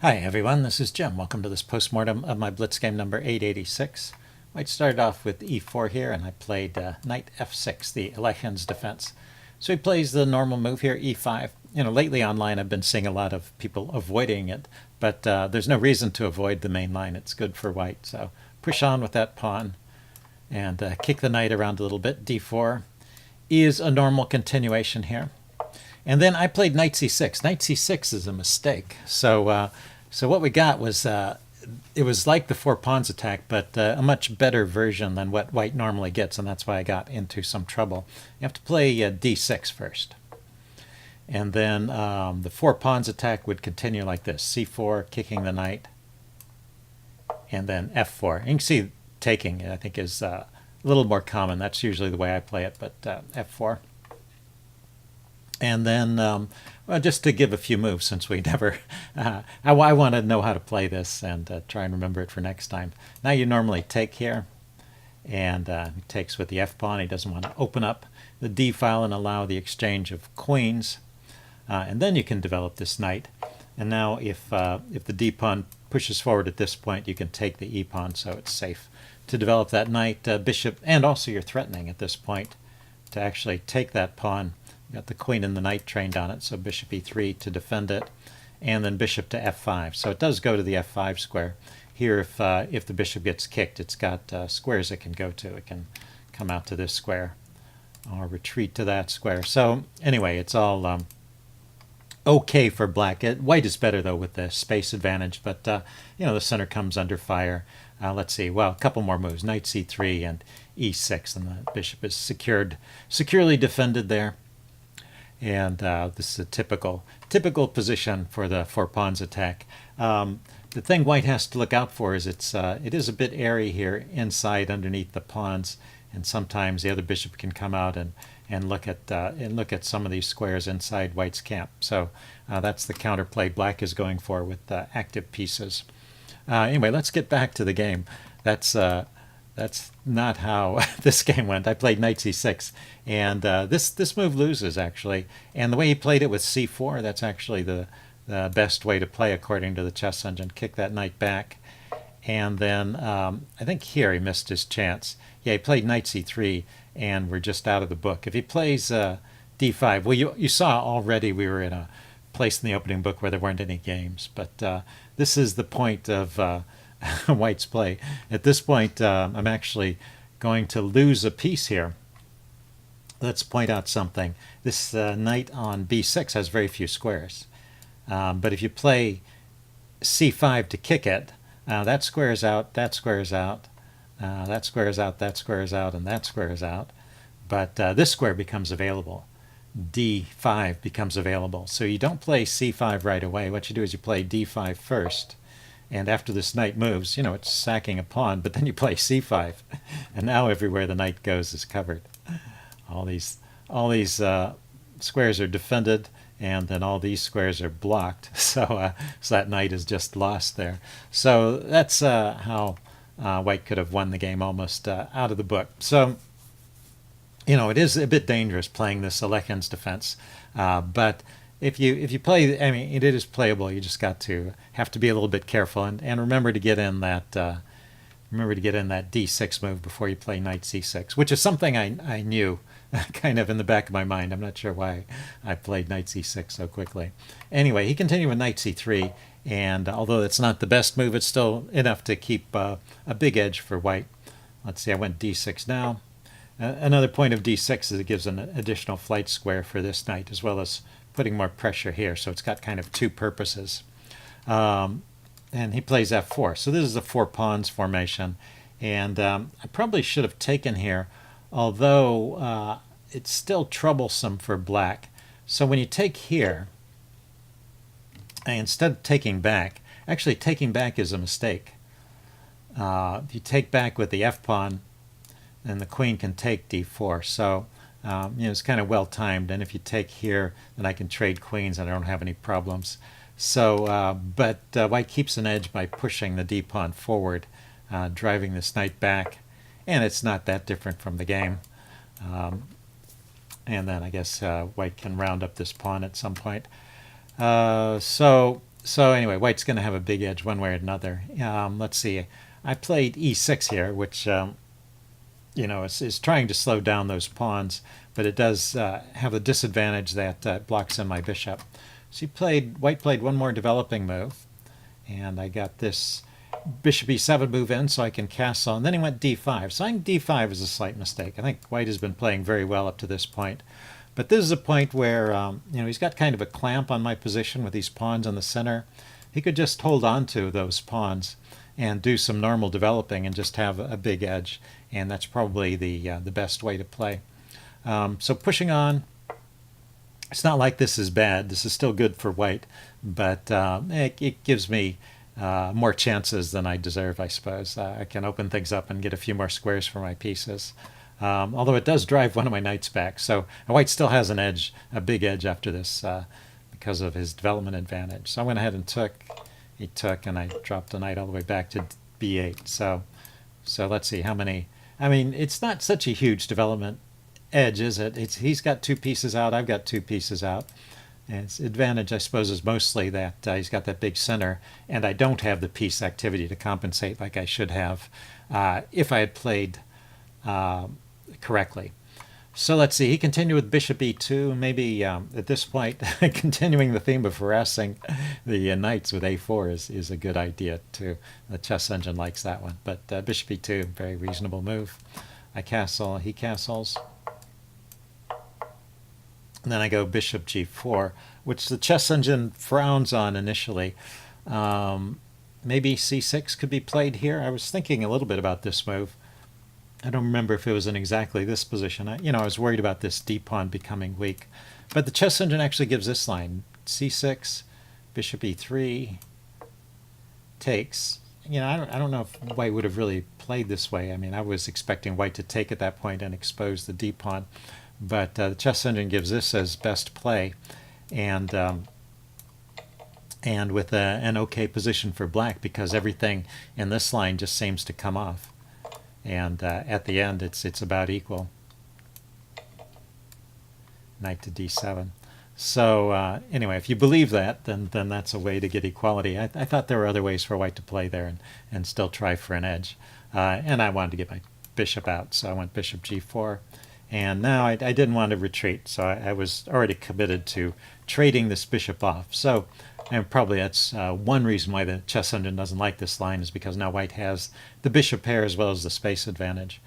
Hi everyone, this is Jim. Welcome to this postmortem of my Blitz game number 886. Welcome to this postmortem of my Blitz game number 886. White started off with e4 here, and I played knight f6, the Alekhine's defense. So he plays the normal move here, e5. Lately online I've been seeing a lot of people avoiding it, but there's no reason to avoid the main line. It's good for white. So push on with that pawn and kick the knight around a little bit. d4 is a normal continuation here. And then I played knight c6. Knight c6 is a mistake. So what we got was it was like the four pawns attack, but a much better version than what white normally gets, and that's why I got into some trouble. You have to play d6 first. And then the four pawns attack would continue like this. c4, kicking the knight, and then f4. You can see taking, I think, is a little more common. That's usually the way I play it, but f4. And then, well, just to give a few moves, since we never, I want to know how to play this and try and remember it for next time. Now you normally take here, and he takes with the f-pawn. He doesn't want to open up the d file and allow the exchange of queens. And then you can develop this knight. And now if the d-pawn pushes forward at this point, you can take the e-pawn, so it's safe to develop that knight, bishop, and also you're threatening at this point to actually take that pawn. Got the queen and the knight trained on it, so bishop e3 to defend it, and then bishop to f5. So it does go to the f5 square. Here, if the bishop gets kicked, it's got squares it can go to. It can come out to this square or retreat to that square. So anyway, it's all okay for black. White is better, though, with the space advantage, but the center comes under fire. Let's see, well, a couple more moves. Knight c3 and e6, and the bishop is securely defended there. And this is a typical position for the four pawns attack. The thing white has to look out for is it is a bit airy here inside underneath the pawns, and sometimes the other bishop can come out and look at some of these squares inside white's camp. So that's the counterplay black is going for with active pieces. Anyway, let's get back to the game. That's not how this game went. I played knight c6, and this move loses, actually. And the way he played it with c4, that's actually the best way to play according to the chess engine. Kick that knight back. And then I think here he missed his chance. Yeah, he played knight c3, and we're just out of the book. If he plays d5, well, you saw already we were in a place in the opening book where there weren't any games. But this is the point of white's play. At this point, I'm actually going to lose a piece here. Let's point out something. This knight on b6 has very few squares. But if you play c5 to kick it, that squares out, that squares out, that squares out, that squares out, and that squares out. But this square becomes available. d5 becomes available. So you don't play c5 right away. What you do is you play d5 first. And after this knight moves, it's sacking a pawn, but then you play c5, and now everywhere the knight goes is covered. All these squares are defended, and then all these squares are blocked. So that knight is just lost there. So that's how white could have won the game almost out of the book. So it is a bit dangerous playing this Alekhine's defense, but if you play, I mean, it is playable. You just have to be a little bit careful and remember to get in that d6 move before you play knight c6, which is something I knew kind of in the back of my mind. I'm not sure why I played knight c6 so quickly. Anyway, he continued with knight c3, and although it's not the best move, it's still enough to keep a big edge for white. Let's see, I went d6 now. Another point of d6 is it gives an additional flight square for this knight, as well as putting more pressure here, so it's got kind of two purposes. And he plays f4. So this is a four pawns formation, and I probably should have taken here, although it's still troublesome for black. So when you take here, instead of taking back, actually taking back is a mistake. If you take back with the f-pawn, then the queen can take d4. So it's kind of well timed, and if you take here, then I can trade queens and I don't have any problems. So, but white keeps an edge by pushing the d-pawn forward, driving this knight back, and it's not that different from the game. And then I guess white can round up this pawn at some point. So So anyway, white's going to have a big edge one way or another. Let's see. I played e6 here, which is trying to slow down those pawns, but it does have a disadvantage that blocks in my bishop. So white played one more developing move, and I got this bishop e7 move in so I can castle, and then he went d5. So I think d5 is a slight mistake. I think white has been playing very well up to this point. But this is a point where he's got kind of a clamp on my position with these pawns in the center. He could just hold on to those pawns and do some normal developing and just have a big edge, and that's probably the best way to play. So pushing on, it's not like this is bad. This is still good for white, but it gives me more chances than I deserve, I suppose. I can open things up and get a few more squares for my pieces. Although it does drive one of my knights back. So white still has an edge, a big edge after this because of his development advantage. So I went ahead and took. He took, and I dropped the knight all the way back to b8. So let's see how many. I mean, it's not such a huge development edge, is it? He's got two pieces out. I've got two pieces out. And its advantage, I suppose, is mostly that he's got that big center, and I don't have the piece activity to compensate like I should have if I had played correctly. So let's see, he continued with bishop e2, maybe at this point continuing the theme of harassing the knights with a4 is a good idea too. The chess engine likes that one, but bishop e2, very reasonable move. I castle, he castles. And then I go bishop g4, which the chess engine frowns on initially. Maybe c6 could be played here. I was thinking a little bit about this move. I don't remember if it was in exactly this position. I was worried about this d-pawn becoming weak. But the chess engine actually gives this line. c6, bishop e3, takes. I don't know if white would have really played this way. I mean, I was expecting white to take at that point and expose the d-pawn. But the chess engine gives this as best play. And with an okay position for black, because everything in this line just seems to come off. And at the end, it's about equal. Knight to d7. So anyway, if you believe that, then that's a way to get equality. I thought there were other ways for white to play there and still try for an edge. And I wanted to get my bishop out, so I went bishop g4. And now I didn't want to retreat, so I was already committed to trading this bishop off. So and probably that's one reason why the chess engine doesn't like this line, is because now white has the bishop pair as well as the space advantage.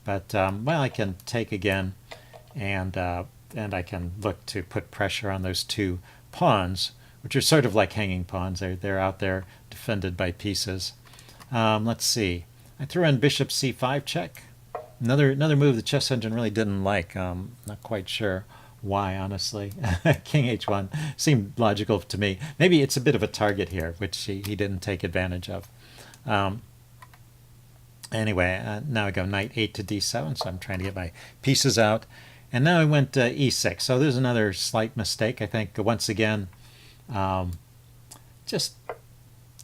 But well, I can take again, and I can look to put pressure on those two pawns, which are sort of like hanging pawns. They're out there defended by pieces. Let's see. I threw in bishop c5 check. Another move the chess engine really didn't like. Not quite sure why, honestly. King h1 seemed logical to me. Maybe it's a bit of a target here, which he didn't take advantage of. Anyway, now I go knight 8 to d7, so I'm trying to get my pieces out. And now I went e6. So there's another slight mistake, I think. Once again, just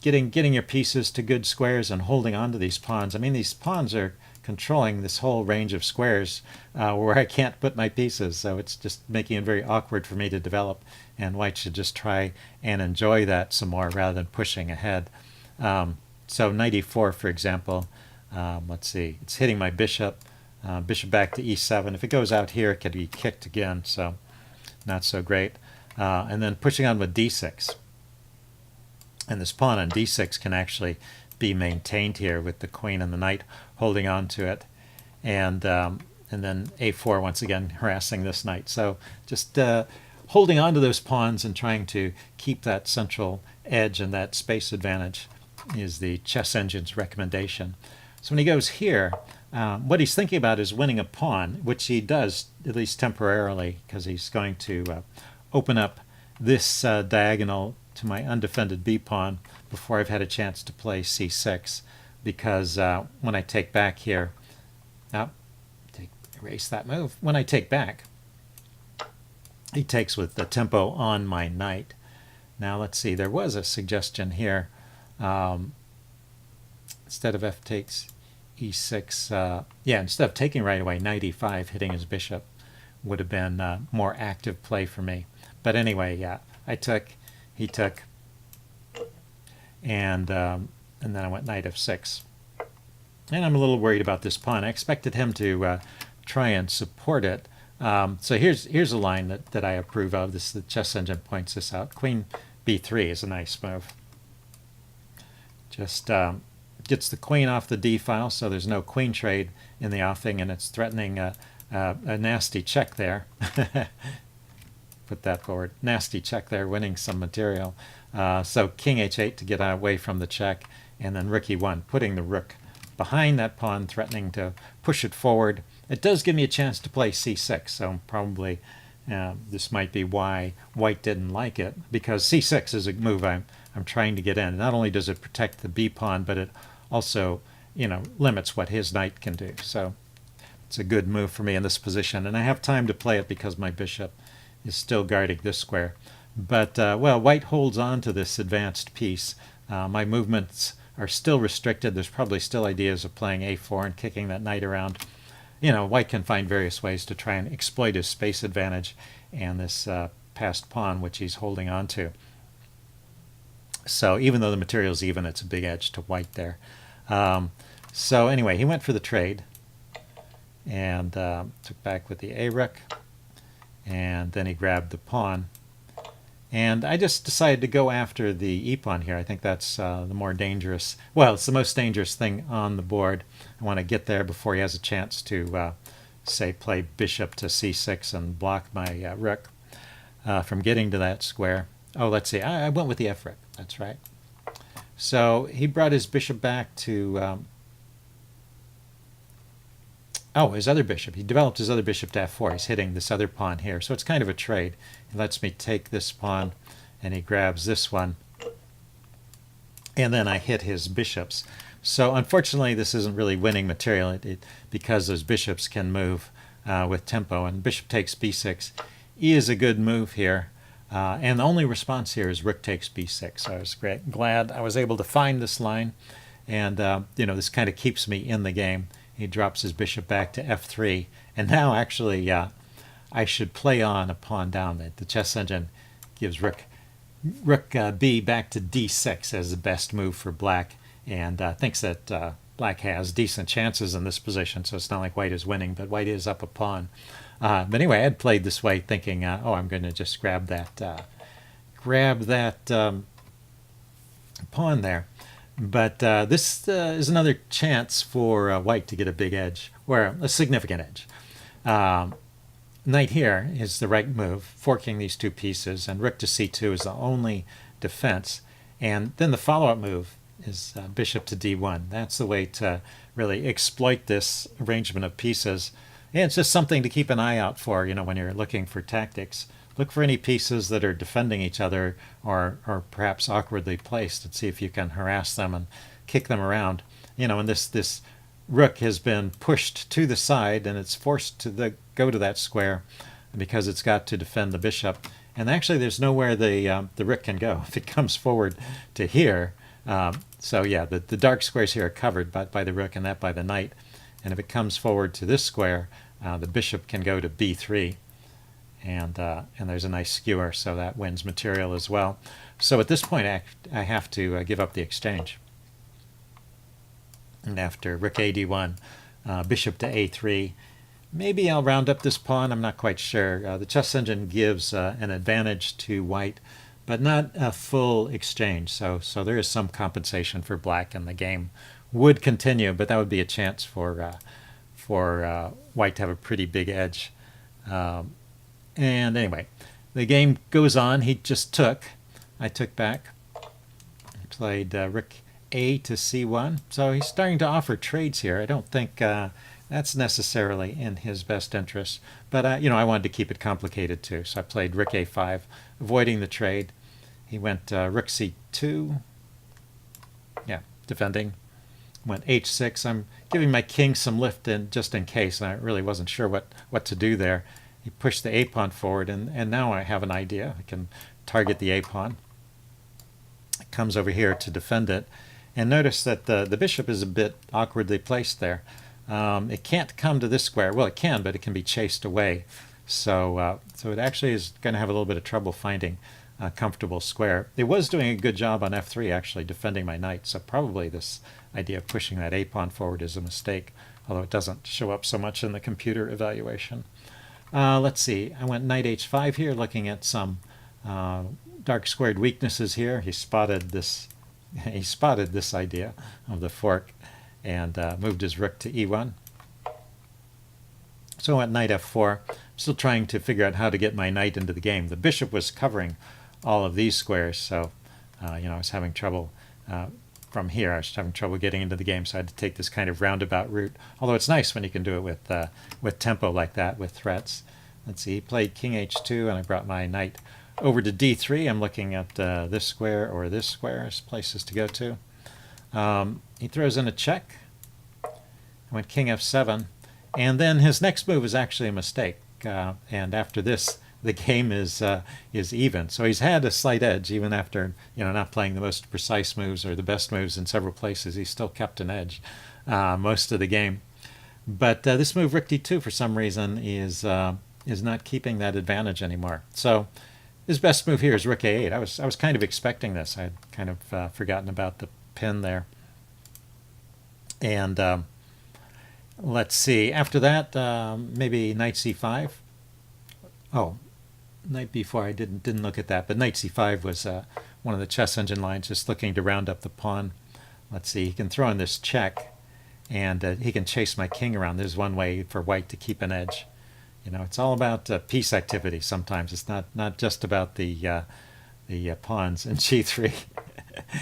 getting your pieces to good squares and holding on to these pawns. I mean, these pawns are controlling this whole range of squares where I can't put my pieces, so it's just making it very awkward for me to develop, and white should just try and enjoy that some more rather than pushing ahead. So knight e4, for example, let's see, it's hitting my bishop, bishop back to e7. If it goes out here, it could be kicked again, so not so great. And then pushing on with d6. And this pawn on d6 can actually be maintained here with the queen and the knight holding on to it, and then a4 once again harassing this knight. So just holding on to those pawns and trying to keep that central edge and that space advantage is the chess engine's recommendation. So when he goes here, what he's thinking about is winning a pawn, which he does at least temporarily, because he's going to open up this diagonal to my undefended b pawn before I've had a chance to play c6, because when I take back here, erase that move. When I take back, he takes with the tempo on my knight. Now let's see, there was a suggestion here. Instead of f takes e6, instead of taking right away, knight e5, hitting his bishop would have been more active play for me. But anyway, I took, he took, and then I went knight f6. And I'm a little worried about this pawn. I expected him to try and support it. So here's a line that I approve of. This the chess engine points this out. Queen b3 is a nice move. Just gets the queen off the d file, so there's no queen trade in the offing, and it's threatening a nasty check there. Put that forward. Nasty check there, winning some material. So king h8 to get away from the check, and then rook e1, putting the rook behind that pawn, threatening to push it forward. It does give me a chance to play c6, so probably this might be why white didn't like it, because c6 is a move I'm trying to get in. Not only does it protect the b pawn, but it also, limits what his knight can do. So it's a good move for me in this position, and I have time to play it because my bishop is still guarding this square. But, well, white holds on to this advanced piece. My movements are still restricted. There's probably still ideas of playing a4 and kicking that knight around. White can find various ways to try and exploit his space advantage and this passed pawn, which he's holding on to. So even though the material's even, it's a big edge to white there. So anyway, he went for the trade and took back with the a rook, and then he grabbed the pawn. And I just decided to go after the e-pawn here. I think that's the more dangerous, well, it's the most dangerous thing on the board. I want to get there before he has a chance to, say, play bishop to c6 and block my rook from getting to that square. Oh, let's see, I went with the f rook, that's right. So he brought his bishop back to, his other bishop. He developed his other bishop to f4. He's hitting this other pawn here. So it's kind of a trade. He lets me take this pawn, and he grabs this one. And then I hit his bishops. So unfortunately, this isn't really winning material because those bishops can move with tempo. And bishop takes b6 is a good move here. And the only response here is rook takes b6. So I was glad I was able to find this line. And, this kind of keeps me in the game. He drops his bishop back to f3, and now actually I should play on a pawn down. The chess engine gives rook b back to d6 as the best move for black, and thinks that black has decent chances in this position, so it's not like white is winning, but white is up a pawn. But anyway, I had played this way thinking, I'm going to just grab that pawn there. But this is another chance for white to get a big edge, or a significant edge. Knight here is the right move, forking these two pieces, and rook to c2 is the only defense. And then the follow-up move is bishop to d1. That's the way to really exploit this arrangement of pieces. And it's just something to keep an eye out for, when you're looking for tactics. Look for any pieces that are defending each other or perhaps awkwardly placed, and see if you can harass them and kick them around. And this rook has been pushed to the side, and it's forced to go to that square because it's got to defend the bishop. And actually, there's nowhere the rook can go if it comes forward to here. So yeah, the dark squares here are covered by the rook and that by the knight. And if it comes forward to this square, the bishop can go to b3. And there's a nice skewer, so that wins material as well. So at this point, I have to give up the exchange. And after rook a d1, bishop to a3, maybe I'll round up this pawn. I'm not quite sure. The chess engine gives an advantage to white, but not a full exchange. So there is some compensation for black, and the game would continue, but that would be a chance for white to have a pretty big edge. And anyway, the game goes on. He just took. I took back. I played rook a to c1. So he's starting to offer trades here. I don't think that's necessarily in his best interest. But, I wanted to keep it complicated too. So I played rook a5, avoiding the trade. He went rook c2. Yeah, defending. Went h6. I'm giving my king some lift in just in case. And I really wasn't sure what to do there. He pushed the a-pawn forward, and now I have an idea. I can target the a-pawn. It comes over here to defend it. And notice that the bishop is a bit awkwardly placed there. It can't come to this square. Well, it can, but it can be chased away. So it actually is going to have a little bit of trouble finding comfortable square. It was doing a good job on f3, actually, defending my knight, so probably this idea of pushing that a-pawn forward is a mistake, although it doesn't show up so much in the computer evaluation. Let's see, I went knight h5 here, looking at some dark squared weaknesses here. He spotted this idea of the fork and moved his rook to e1. So I went knight f4. I'm still trying to figure out how to get my knight into the game. The bishop was covering all of these squares, so I was having trouble from here. I was having trouble getting into the game, so I had to take this kind of roundabout route. Although it's nice when you can do it with tempo like that, with threats. Let's see, he played king h2, and I brought my knight over to d3. I'm looking at this square or this square as places to go to. He throws in a check. I went king f7. And then his next move is actually a mistake. And after this, the game is even. So he's had a slight edge even after not playing the most precise moves or the best moves in several places. He's still kept an edge most of the game. But this move, rook d2, for some reason is not keeping that advantage anymore. So his best move here is rook a8. I was kind of expecting this. I had kind of forgotten about the pin there. And let's see. After that, maybe knight c5. Oh, knight b4. I didn't look at that, but knight c5 was one of the chess engine lines, just looking to round up the pawn. Let's see. He can throw in this check, and he can chase my king around. There's one way for white to keep an edge. It's all about piece activity. Sometimes it's not just about the pawns in g3.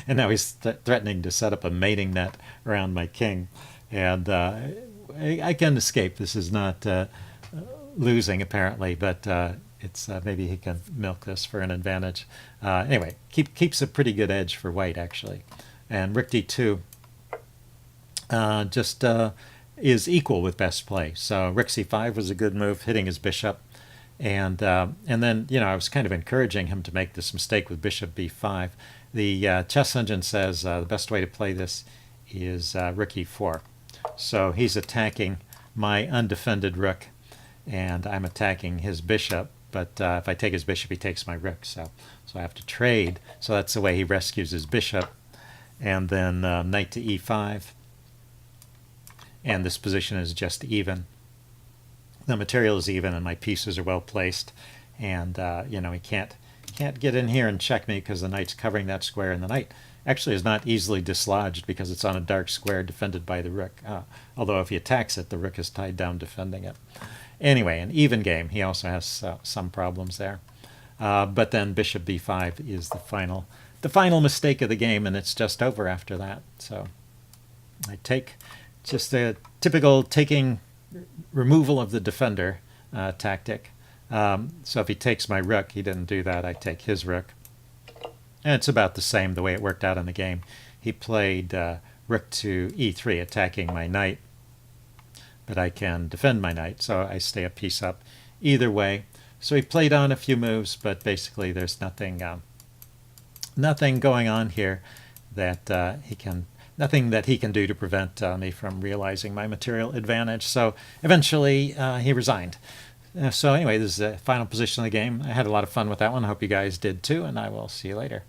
And now he's threatening to set up a mating net around my king, and I can escape. This is not losing, apparently, but it's maybe he can milk this for an advantage. Anyway, keeps a pretty good edge for white, actually. And rook d2 just is equal with best play. So rook c5 was a good move, hitting his bishop. And then, I was kind of encouraging him to make this mistake with bishop b5. The chess engine says the best way to play this is rook e4. So he's attacking my undefended rook, and I'm attacking his bishop. But if I take his bishop, he takes my rook. So I have to trade. So that's the way he rescues his bishop. And then knight to e5. And this position is just even. The material is even, and my pieces are well placed. And he can't get in here and check me because the knight's covering that square, and the knight actually is not easily dislodged because it's on a dark square defended by the rook. Although if he attacks it, the rook is tied down defending it. Anyway, an even game. He also has some problems there. But then bishop b5 is the final mistake of the game, and it's just over after that. So I take just a typical taking removal of the defender tactic. So if he takes my rook, he didn't do that. I take his rook. And it's about the same the way it worked out in the game. He played rook to e3, attacking my knight. But I can defend my knight, so I stay a piece up either way. So he played on a few moves, but basically there's nothing going on here that nothing that he can do to prevent me from realizing my material advantage. So eventually he resigned. So anyway, this is the final position of the game. I had a lot of fun with that one. I hope you guys did too, and I will see you later.